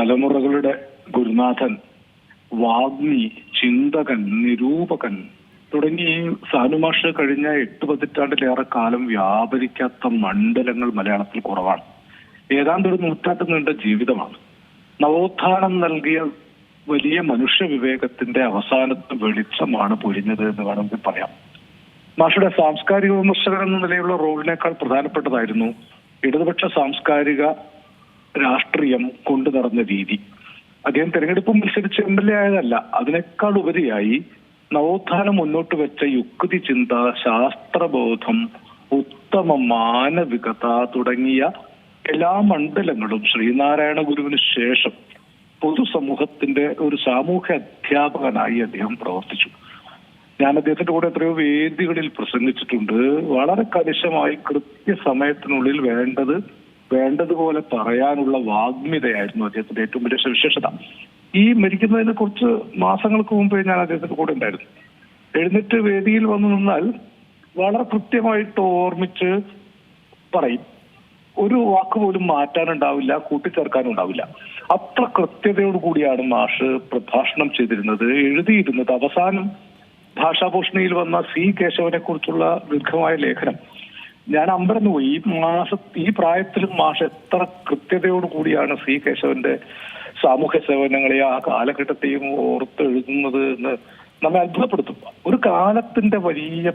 തലമുറകളുടെ ഗുരുനാഥൻ, വാഗ്മി, ചിന്തകൻ, നിരൂപകൻ തുടങ്ങി സാനുമാഷ് കഴിഞ്ഞ 8 പതിറ്റാണ്ടിലേറെ കാലം വ്യാപരിക്കാത്ത മണ്ഡലങ്ങൾ മലയാളത്തിൽ കുറവാണ്. ഏതാണ്ട് ഒരു നൂറ്റാണ്ട് നീണ്ട ജീവിതമാണ്. നവോത്ഥാനം നൽകിയ വലിയ മനുഷ്യ വിവേകത്തിന്റെ അവസാനത്തെ വെളിച്ചമാണ് പൊരിഞ്ഞത് എന്ന് വേണമെങ്കിൽ പറയാം. മാഷയുടെ സാംസ്കാരിക വിമർശകൻ എന്ന നിലയിലുള്ള റോളിനേക്കാൾ പ്രധാനപ്പെട്ടതായിരുന്നു ഇടതുപക്ഷ സാംസ്കാരിക രാഷ്ട്രീയം കൊണ്ടു നടന്ന രീതി. അദ്ദേഹം തെരഞ്ഞെടുപ്പ് മത്സരിച്ച് MLA ആയതല്ല, അതിനേക്കാൾ ഉപരിയായി നവോത്ഥാനം മുന്നോട്ട് വെച്ച യുക്തി ചിന്ത, ശാസ്ത്രബോധം, ഉത്തമ മാനവികത തുടങ്ങിയ എല്ലാ മണ്ഡലങ്ങളും ശ്രീനാരായണ ഗുരുവിന് ശേഷം പൊതുസമൂഹത്തിന്റെ ഒരു സാമൂഹ്യ അധ്യാപകനായി അദ്ദേഹം പ്രവർത്തിച്ചു. ഞാൻ അദ്ദേഹത്തിന്റെ കൂടെ എത്രയോ വേദികളിൽ പ്രസംഗിച്ചിട്ടുണ്ട്. വളരെ കണിശമായി കൃത്യസമയത്തിനുള്ളിൽ വേണ്ടതുപോലെ പറയാനുള്ള വാഗ്മിതയായിരുന്നു അദ്ദേഹത്തിന്റെ ഏറ്റവും വലിയ സവിശേഷത. ഈ മരിക്കുന്നതിന് കുറച്ച് മാസങ്ങൾക്ക് മുമ്പേ ഞാൻ അദ്ദേഹത്തിന്റെ കൂടെ ഉണ്ടായിരുന്നു. എഴുന്നേറ്റ് വേദിയിൽ വന്നു നിന്നാൽ വളരെ കൃത്യമായിട്ട് ഓർമ്മിച്ച് പറയും. ഒരു വാക്ക് പോലും മാറ്റാനുണ്ടാവില്ല, കൂട്ടിച്ചേർക്കാനുണ്ടാവില്ല. അത്ര കൃത്യതയോടു കൂടിയാണ് മാഷ് പ്രഭാഷണം ചെയ്തിരുന്നത്, എഴുതിയിരുന്നത്. അവസാനം ഭാഷാഭൂഷണിയിൽ വന്ന C. കേശവനെ കുറിച്ചുള്ള ദീർഘമായ ലേഖനം ഞാൻ അമ്പരന്ന് പോയി. ഈ പ്രായത്തിലും മാഷ് എത്ര കൃത്യതയോടു കൂടിയാണ് C. കേശവന്റെ സാമൂഹ്യ സേവനങ്ങളെ ആ കാലഘട്ടത്തെയും ഓർത്തെഴുതുന്നത് എന്ന് നമ്മെ അത്ഭുതപ്പെടുത്തും. ഒരു കാലത്തിന്റെ വലിയ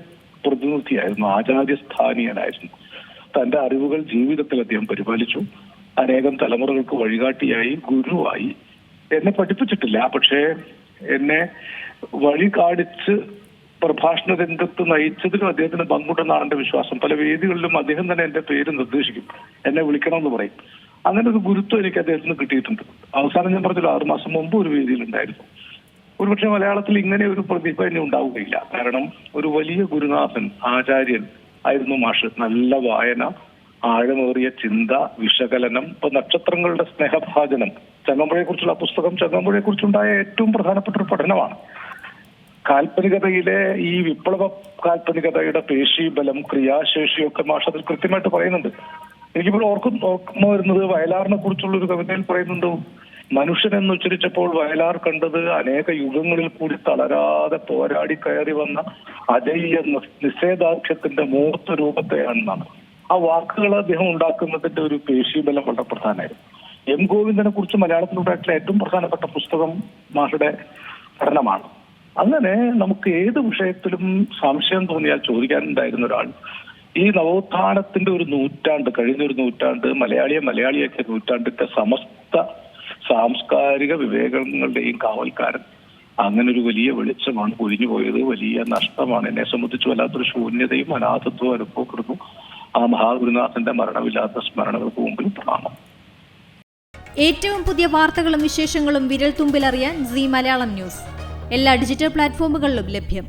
പ്രതിനിധിയായിരുന്നു, ആചാര്യസ്ഥാനീയനായിരുന്നു. തന്റെ അറിവുകൾ ജീവിതത്തിൽ അദ്ദേഹം പരിപാലിച്ചു. അനേകം തലമുറകൾക്ക് വഴികാട്ടിയായി, ഗുരുവായി. എന്നെ പഠിപ്പിച്ചിട്ടില്ല, പക്ഷേ എന്നെ വഴി കാണിച്ച് പ്രഭാഷണ രംഗത്ത് നയിച്ചതിലും അദ്ദേഹത്തിന് പങ്കുണ്ടെന്നാണ് എന്റെ വിശ്വാസം. പല വേദികളിലും അദ്ദേഹം തന്നെ എന്റെ പേര് നിർദ്ദേശിക്കും, എന്നെ വിളിക്കണമെന്ന് പറയും. അങ്ങനെ ഒരു ഗുരുത്വം എനിക്ക് അദ്ദേഹത്തിന് കിട്ടിയിട്ടുണ്ട്. അവസാനം ഞാൻ പറഞ്ഞല്ലോ, 6 മാസം മുമ്പ് ഒരു വേദിയിലുണ്ടായിരുന്നു. ഒരുപക്ഷെ മലയാളത്തിൽ ഇങ്ങനെ ഒരു പ്രതിഭ ഇനി ഉണ്ടാവുകയില്ല. കാരണം ഒരു വലിയ ഗുരുനാഥൻ, ആചാര്യൻ ആയിരുന്നു മാഷ്. നല്ല വായന, ആഴമേറിയ ചിന്ത, വിശകലനം. ഇപ്പൊ നക്ഷത്രങ്ങളുടെ സ്നേഹഭാജനം, ചങ്ങമ്പുഴയെ കുറിച്ചുള്ള പുസ്തകം ചങ്ങമ്പുഴയെ കുറിച്ചുണ്ടായ ഏറ്റവും പ്രധാനപ്പെട്ട ഒരു പഠനമാണ്. കാൽപ്പനികതയിലെ ഈ വിപ്ലവ കാൽപ്പനികതയുടെ പേശീബലം, ക്രിയാശേഷിയൊക്കെ മാഷ് അതിൽ കൃത്യമായിട്ട് പറയുന്നുണ്ട്. എനിക്കിപ്പോൾ ഓർമ്മ വരുന്നത് വയലാറിനെ കുറിച്ചുള്ള ഒരു കവിതയിൽ പറയുന്നുണ്ട്, മനുഷ്യനെന്ന് ഉച്ചരിച്ചപ്പോൾ വയലാർ കണ്ടത് അനേക യുഗങ്ങളിൽ കൂടി തളരാതെ പോരാടി കയറി വന്ന അജയ്യ നിഷേധാഖ്യത്തിന്റെ മൂർത്ത രൂപത്തെയാണെന്നാണ്. ആ വാക്കുകൾ അദ്ദേഹം ഉണ്ടാക്കുന്നതിന്റെ ഒരു പേശീബലം വളരെ പ്രധാനമായിരുന്നു. M. ഗോവിന്ദനെ കുറിച്ച് മലയാളത്തിലുണ്ടായിട്ടുള്ള ഏറ്റവും പ്രധാനപ്പെട്ട പുസ്തകം മാഷയുടെ പഠനമാണ്. അങ്ങനെ നമുക്ക് ഏത് വിഷയത്തിലും സംശയം തോന്നിയാൽ ചോദിക്കാനുണ്ടായിരുന്ന ഒരാൾ. ഈ നവോത്ഥാനത്തിന്റെ ഒരു നൂറ്റാണ്ട്, കഴിഞ്ഞൊരു നൂറ്റാണ്ട്, മലയാളിയാക്കിയ നൂറ്റാണ്ടിന്റെ സമസ്ത സാംസ്കാരിക വിവേകങ്ങളുടെയും കാവൽക്കാരൻ. അങ്ങനെ ഒരു വലിയ വെളിച്ചമാണ് പൊരിഞ്ഞു പോയത്. വലിയ നഷ്ടമാണ്. എന്നെ സംബന്ധിച്ച് വല്ലാത്തൊരു ശൂന്യതയും അനാഥത്വവും അനുഭവപ്പെടുന്നു. ആ മഹാഗുരുനാഥന്റെ മരണമില്ലാത്ത സ്മരണകൾക്ക് മുമ്പിൽ പ്രണാമം. ഏറ്റവും പുതിയ വാർത്തകളും വിശേഷങ്ങളും വിരൽ തുമ്പിലറിയാൻ Zee മലയാളം ന്യൂസ് എല്ലാ ഡിജിറ്റൽ പ്ലാറ്റ്ഫോമുകളിലും ലഭ്യം.